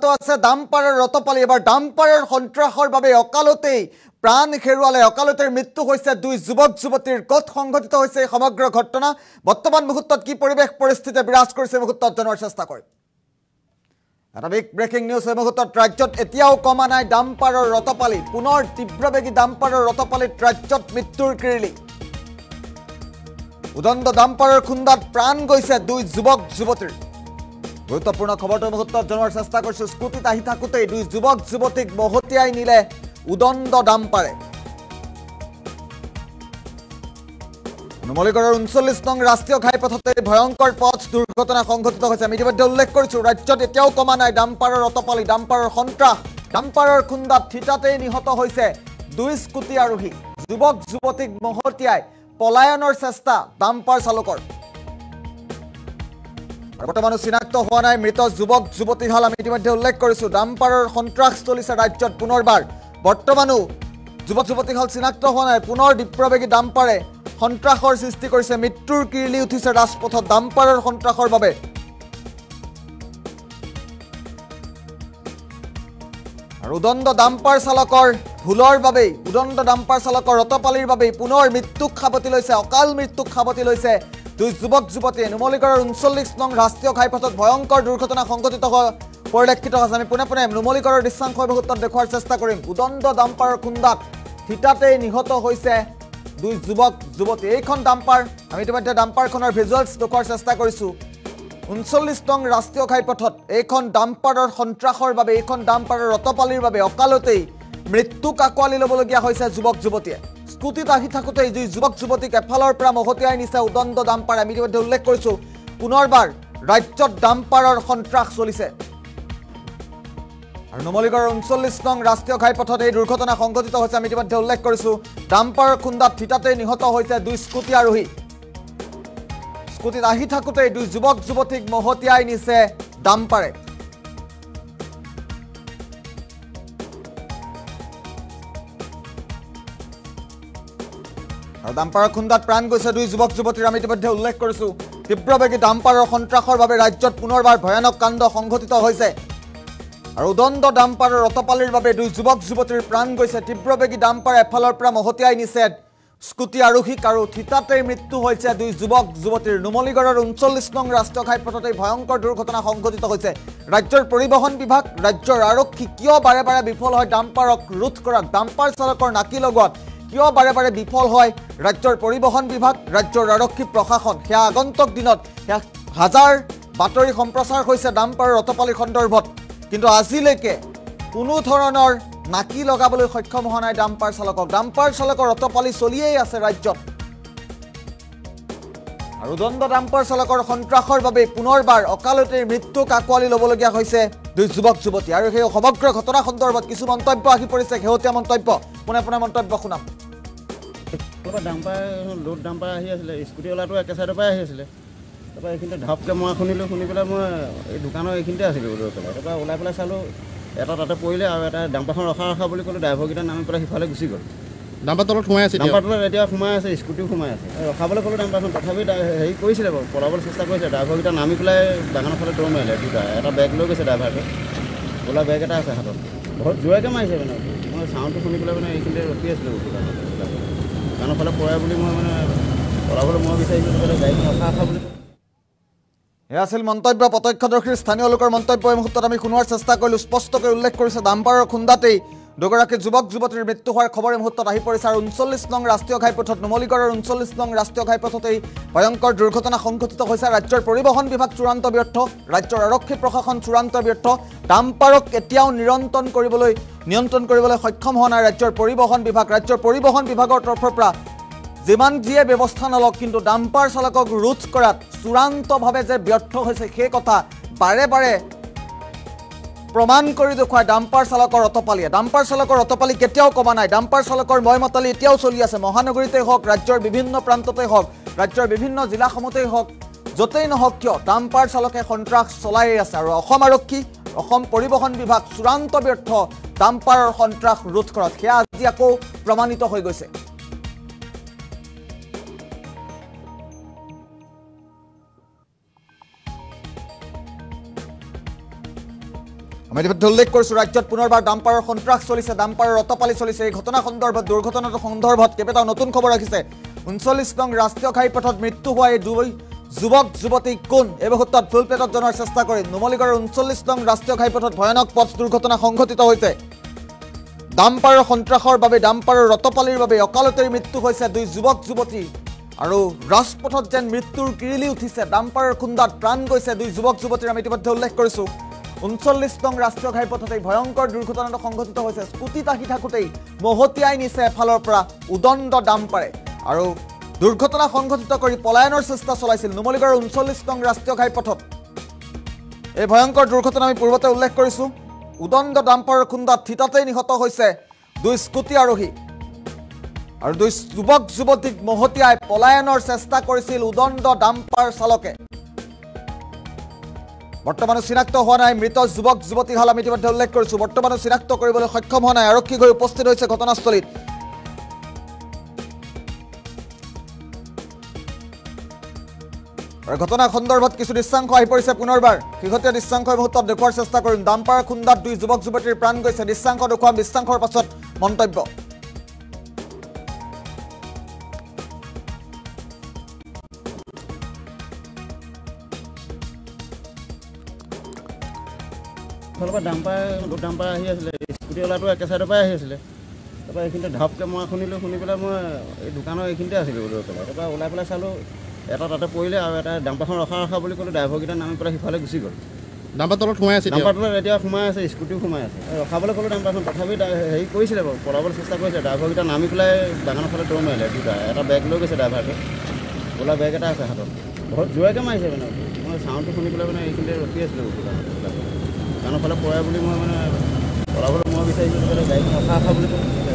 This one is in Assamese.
আছে ডাম্পাৰৰ ৰতপালি এবাৰ ডাম্পাৰৰ সন্ত্ৰাসৰ বাবে অকালতেই প্ৰাণ হেৰুৱালে অকালতেৰ মৃত্যু হৈছে দুই যুৱক যুৱতীৰ ক'ত সংঘটিত হৈছে সমগ্ৰ ঘটনা বৰ্তমান মুহূৰ্তত কি পৰিৱেশ পৰিস্থিতি বিৰাজ কৰিছে মুহূৰ্তত জনাৰ চেষ্টা কৰিম এটা বিগ ব্ৰেকিং নিউজ এই মুহূৰ্তত ৰাজ্যত এতিয়াও কমা নাই ডাম্পাৰৰ ৰতপালি পুনৰ তীব্ৰবেগী ডাম্পাৰৰ ৰতপালিত ৰাজ্যত মৃত্যুৰ কিৰিলি উদণ্ড ডাম্পাৰৰ খুন্দাত প্ৰাণ গৈছে দুই যুৱক যুৱতীৰ গুৰুত্বপূৰ্ণ খবৰটো মুহূৰ্তত জনাৰ চেষ্টা কৰিছো স্কুটিত আহি থাকোঁতে দুই যুৱক যুৱতীক মহতিয়াই নিলে উদণ্ড ডাম্পাৰে নুমলীগড়ৰ ৩৯ নং ৰাষ্ট্ৰীয় ঘাইপথতে ভয়ংকৰ পথ দুৰ্ঘটনা সংঘটিত হৈছে আমি ইতিমধ্যে উল্লেখ কৰিছো ৰাজ্যত এতিয়াও কমা নাই ডাম্পাৰৰ ৰতপালি ডাম্পাৰৰ সন্ত্ৰাস ডাম্পাৰৰ খুন্দাত থিতাতেই নিহত হৈছে দুই স্কুটি আৰোহী যুৱক যুৱতীক মহতিয়াই পলায়নৰ চেষ্টা ডাম্পাৰ চালকৰ বৰ্তমানো চিনাক্ত হোৱা নাই মৃত যুৱক যুৱতী হল আমি ইতিমধ্যে উল্লেখ কৰিছো ডাম্পাৰৰ সন্ত্ৰাস চলিছে ৰাজ্যত পুনৰবাৰ বৰ্তমানো যুৱক যুৱতী হল চিনাক্ত হোৱা নাই পুনৰ তীব্ৰবেগী ডাম্পাৰে সন্ত্ৰাসৰ সৃষ্টি কৰিছে মৃত্যুৰ কিৰিলি উঠিছে ৰাজপথত ডাম্পাৰৰ সন্ত্ৰাসৰ বাবে আৰু উদণ্ড ডাম্পাৰ চালকৰ ভুলৰ বাবেই উদণ্ড ডাম্পাৰ চালকৰ ৰতপালিৰ বাবেই পুনৰ মৃত্যুক সাবতি লৈছে অকাল মৃত্যুক সাবতি লৈছে দুই যুৱক যুৱতীয়ে নুমলীগড়ৰ ৩৯ নং ৰাষ্ট্ৰীয় ঘাইপথত ভয়ংকৰ দুৰ্ঘটনা সংঘটিত পৰিলক্ষিত হৈছে আমি পোনে পোনে নুমলীগড়ৰ দৃশ্যাংশ মুহূৰ্তত দেখুৱাৰ চেষ্টা কৰিম উদণ্ড ডাম্পাৰৰ খুন্দাত থিতাতেই নিহত হৈছে দুই যুৱক যুৱতী এইখন ডাম্পাৰ আমি ইতিমধ্যে ডাম্পাৰখনৰ ভিজুৱেলছ দেখুৱাৰ চেষ্টা কৰিছো ৩৯ নং ৰাষ্ট্ৰীয় ঘাইপথত এইখন ডাম্পাৰৰ সন্ত্ৰাসৰ বাবে এইখন ডাম্পাৰৰ ৰতপালিৰ বাবে অকালতেই মৃত্যুক আঁকোৱালি ল'বলগীয়া হৈছে যুৱক যুৱতীয়ে স্কুটিত আহি থাকোঁতে দুই যুৱক যুৱতীক এফালৰ পৰা মহতিয়াই নিছে উদণ্ড ডাম্পাৰ আমি ইতিমধ্যে উল্লেখ কৰিছো পুনৰবাৰ ৰাজ্যত ডাম্পাৰৰ সন্ত্ৰাস চলিছে আৰু নুমলীগড়ৰ ৩৯ নং ৰাষ্ট্ৰীয় ঘাইপথত এই দুৰ্ঘটনা সংঘটিত হৈছে আমি ইতিমধ্যে উল্লেখ কৰিছো ডাম্পাৰৰ খুন্দাত থিতাতে নিহত হৈছে দুই স্কুটি আৰোহী স্কুটিত আহি থাকোঁতে দুই যুৱক যুৱতীক মহতিয়াই নিছে ডাম্পাৰে আৰু ডাম্পাৰৰ খুন্দাত প্ৰাণ গৈছে দুই যুৱক যুৱতীৰ আমি ইতিমধ্যে উল্লেখ কৰিছো তীব্ৰবেগী ডাম্পাৰৰ সন্ত্ৰাসৰ বাবে ৰাজ্যত পুনৰবাৰ ভয়ানক কাণ্ড সংঘটিত হৈছে আৰু উদণ্ড ডাম্পাৰৰ ৰতপালিৰ বাবে দুই যুৱক যুৱতীৰ প্ৰাণ গৈছে তীব্ৰবেগী ডাম্পাৰে এফালৰ পৰা মহতিয়াই নিছে স্কুটি আৰোহীক আৰু থিতাতেই মৃত্যু হৈছে দুই যুৱক যুৱতীৰ নুমলীগড়ৰ ৩৯ নং ৰাষ্ট্ৰীয় ঘাইপথতে ভয়ংকৰ দুৰ্ঘটনা সংঘটিত হৈছে ৰাজ্যৰ পৰিবহণ বিভাগ ৰাজ্যৰ আৰক্ষী কিয় বাৰে বাৰে বিফল হয় ডাম্পাৰক ৰোধ কৰাত ডাম্পাৰ চালকৰ নাকি লগোৱাত কিয় বাৰে বাৰে বিফল হয় ৰাজ্যৰ পৰিবহণ বিভাগ ৰাজ্যৰ আৰক্ষী প্ৰশাসন সেয়া আগন্তুক দিনত হাজাৰ বাতৰি সম্প্ৰচাৰ হৈছে ডাম্পাৰৰ ৰতপালিৰ সন্দৰ্ভত কিন্তু আজিলৈকে কোনো ধৰণৰ নাকি লগাবলৈ সক্ষম হোৱা নাই ডাম্পাৰ চালকৰ ৰতপালি চলিয়েই আছে ৰাজ্যত আৰু উদণ্ড ডাম্পাৰ চালকৰ সন্ত্ৰাসৰ বাবে পুনৰবাৰ অকালতেই মৃত্যুক আঁকোৱালি ল'বলগীয়া হৈছে দুই যুৱক যুৱতী আৰু সেই সমগ্ৰ ঘটনা সন্দৰ্ভত কিছু মন্তব্য আহি পৰিছে শেহতীয়া মন্তব্য পোনে পোনে মন্তব্য শুনাম ডাম্পাৰ লোড ডাম্পাৰ আহি আছিলে স্কুটিৱালাটো একে চাইডৰ পৰাই আহি আছিলে তাৰপৰা এইখিনিতে ঢপকৈ মই শুনি পেলাই মই এই দোকানৰ এইখিনিতে আছিলোঁ ৰৈ পেলাই তাৰপৰা ওলাই পেলাই চালোঁ এটা তাতে পৰিলে আৰু এটা ডাম্পাৰখন ৰখা বুলি ক'লোঁ ড্ৰাইভাৰকেইটা নামি পেলাই সিফালে গুচি গ'ল ডাম্পাৰ তলত সোমাই আছে ডাম্পাৰ তলত এতিয়া সোমাই আছে স্কুটিও সোমাই আছে ৰখাবলৈ ক'লোঁ ডাম্পাৰখন তথাপি হেৰি কৰিছিলে বাৰু পলাবলৈ চেষ্টা কৰিছে ড্ৰাইভাৰকেইটা নামি পেলাই বাগানৰ ফালে দৌৰ মাৰিলে দুটা এটা বেগ লৈ গৈছে ড্ৰাইভাৰটো বোলা বেগ এটা আছে হাতত বহুত জোৰকৈ মাৰিছে মানে মই চাউণ্ডটো শুনি পেলাই মানে এইখিনিতে ৰখি আছিলোঁ বাগানৰ ফালে পৰে বুলি মই মানে পলাবলৈ মই বিচাৰিছিলোঁ গাড়ীখন ৰখা বুলি এয়া আছিল মন্তব্য প্ৰত্যক্ষদৰ্শীৰ স্থানীয় লোকৰ মন্তব্য এই মুহূৰ্তত আমি শুনোৱাৰ চেষ্টা কৰিলোঁ স্পষ্টকৈ উল্লেখ কৰিছে ডাম্পাৰৰ খুন্দাতেই দুগৰাকী যুৱক যুৱতীৰ মৃত্যু হোৱাৰ খবৰ এই মুহূৰ্তত আহি পৰিছে আৰু ৩৯ নং ৰাষ্ট্ৰীয় ঘাইপথত নুমলীগড়ৰ ৩৯ নং ৰাষ্ট্ৰীয় ঘাইপথতেই ভয়ংকৰ দুৰ্ঘটনা সংঘটিত হৈছে ৰাজ্যৰ পৰিবহণ বিভাগ চূড়ান্ত ব্যৰ্থ ৰাজ্যৰ আৰক্ষী প্ৰশাসন চূড়ান্ত ব্যৰ্থ ডাম্পাৰক এতিয়াও নিয়ন্ত্ৰণ কৰিবলৈ সক্ষম হোৱা নাই ৰাজ্যৰ পৰিবহণ বিভাগৰ তৰফৰ পৰা যিমান যিয়ে ব্যৱস্থা নলওক কিন্তু ডাম্পাৰ চালকক ৰোধ কৰাত চূড়ান্তভাৱে যে ব্যৰ্থ হৈছে সেই কথা বাৰে বাৰে প্ৰমাণ কৰি দেখুৱায় ডাম্পাৰ চালকৰ ৰতপালি কেতিয়াও কমা নাই ডাম্পাৰ চালকৰ ময়মতালি এতিয়াও চলি আছে মহানগৰীতেই হওক ৰাজ্যৰ বিভিন্ন প্ৰান্ততেই হওক ৰাজ্যৰ বিভিন্ন জিলাসমূহতেই হওক য'তেই নহওক কিয় ডাম্পাৰ চালকে সন্ত্ৰাস চলাইয়ে আছে আৰু অসম আৰক্ষী অসম পৰিবহণ বিভাগ চূড়ান্ত ব্যৰ্থ ডাম্পাৰৰ সন্ত্ৰাস ৰোধ কৰাত সেয়া আজি আকৌ প্ৰমাণিত হৈ গৈছে আমি ইতিমধ্যে উল্লেখ কৰিছোঁ ৰাজ্যত পুনৰবাৰ ডাম্পাৰৰ সন্ত্ৰাস চলিছে, ডাম্পাৰৰ ৰতপালি চলিছে। এই ঘটনা সন্দৰ্ভত দুৰ্ঘটনাটো সন্দৰ্ভত কেইবাটাও নতুন খবৰ ৰাখিছে। 39 নং ৰাষ্ট্ৰীয় ঘাইপথত মৃত্যু হোৱা এই দুই যুৱক যুৱতী কোন এই মুহূৰ্তত ফুল প্লেটত জনাৰ চেষ্টা কৰিম। নুমলীগড়ৰ 39 নং ৰাষ্ট্ৰীয় ঘাইপথত ভয়ানক পথ দুৰ্ঘটনা সংঘটিত হৈছে। ডাম্পাৰৰ সন্ত্ৰাসৰ বাবে, ডাম্পাৰৰ ৰতপালিৰ বাবে অকালতেই মৃত্যু হৈছে দুই যুৱক যুৱতী। আৰু ৰাজপথত যেন মৃত্যুৰ কিৰিলি উঠিছে, ডাম্পাৰৰ খুন্দাত প্ৰাণ গৈছে দুই যুৱক যুৱতীৰ। আমি ইতিমধ্যে উল্লেখ কৰিছোঁ 39 নং ৰাষ্ট্ৰীয় ঘাইপথত এই ভয়ংকৰ দুৰ্ঘটনাটো সংঘটিত হৈছে। স্কুটিত আহি থাকোঁতেই মহতিয়াই নিছে এফালৰ পৰা উদণ্ড ডাম্পাৰে আৰু দুৰ্ঘটনা সংঘটিত কৰি পলায়নৰ চেষ্টা চলাইছিল নুমলীগড়ৰ 39 নং ৰাষ্ট্ৰীয় ঘাইপথত। এই ভয়ংকৰ দুৰ্ঘটনা আমি পূৰ্বতে উল্লেখ কৰিছোঁ। উদণ্ড ডাম্পাৰৰ খুন্দাত থিতাতেই নিহত হৈছে দুই স্কুটি আৰোহী আৰু দুই যুৱক যুৱতীক মহতিয়াই পলায়নৰ চেষ্টা কৰিছিল উদণ্ড ডাম্পাৰ চালকে। বৰ্তমানো চিনাক্ত হোৱা নাই মৃত যুৱক যুৱতীহাল। আমি ইতিমধ্যে উল্লেখ কৰিছোঁ বৰ্তমানো চিনাক্ত কৰিবলৈ সক্ষম হোৱা নাই। আৰক্ষী গৈ উপস্থিত হৈছে ঘটনাস্থলীত। আৰু ঘটনা সন্দৰ্ভত কিছু দৃশ্যাংশ আহি পৰিছে পুনৰবাৰ। শেহতীয়া দৃশ্যাংশ মুহূৰ্তত দেখুওৱাৰ চেষ্টা কৰিম। ডাম্পাৰ খুন্দাত দুই যুৱক যুৱতীৰ প্ৰাণ গৈছে। দৃশ্যাংশ দেখুৱাম, দৃশ্যাংশৰ পাছত মন্তব্য। ফালৰ পৰা ডাম্পাৰ আহি আছিলে, স্কুটিৱালাটো একে চাইডৰ পৰাই আহি আছিলে। তাৰপৰা এইখিনিতে ঢাপকৈ মই শুনিলোঁ, শুনি পেলাই মই এই দোকানৰ এইখিনিতে আছিলোঁ ওলাই পেলাই। তাৰপৰা ওলাই পেলাই চালোঁ এটা তাতে পৰিলে আৰু এটা ডাম্পাৰখন ৰখা বুলি ক'লোঁ। ড্ৰাইভাৰকেইটা নামি পেলাই সিফালে গুচি গ'ল। ডাম্পাৰ তলত সোমাই আছে, ডাম্পাৰ তলত এতিয়া সোমাই আছে, স্কুটিও সোমাই আছে। ৰখাবলৈ ক'লোঁ ডাম্পাৰখন, তথাপি হেৰি কৰিছিলে বাৰু, পলাবলৈ চেষ্টা কৰিছে। ড্ৰাইভাৰকেইটা নামি পেলাই বাগানৰ ফালে দৌৰ মাৰিলে দুটা। এটা বেগ লৈ গৈছে ড্ৰাইভাৰটো, ক'লা বেগ এটা আছে হাতত। বহুত জোৰকৈ মাৰিছে মানে। মই চাউণ্ডটো শুনি পেলাই মানে এইখিনিতে ৰখি আছিলোঁ বাগানৰ ফালে পৰে বুলি মই মানে পলাবলৈ মই বিচাৰিছিলোঁ। গাড়ীখন ৰখা বুলি ক'লোঁ।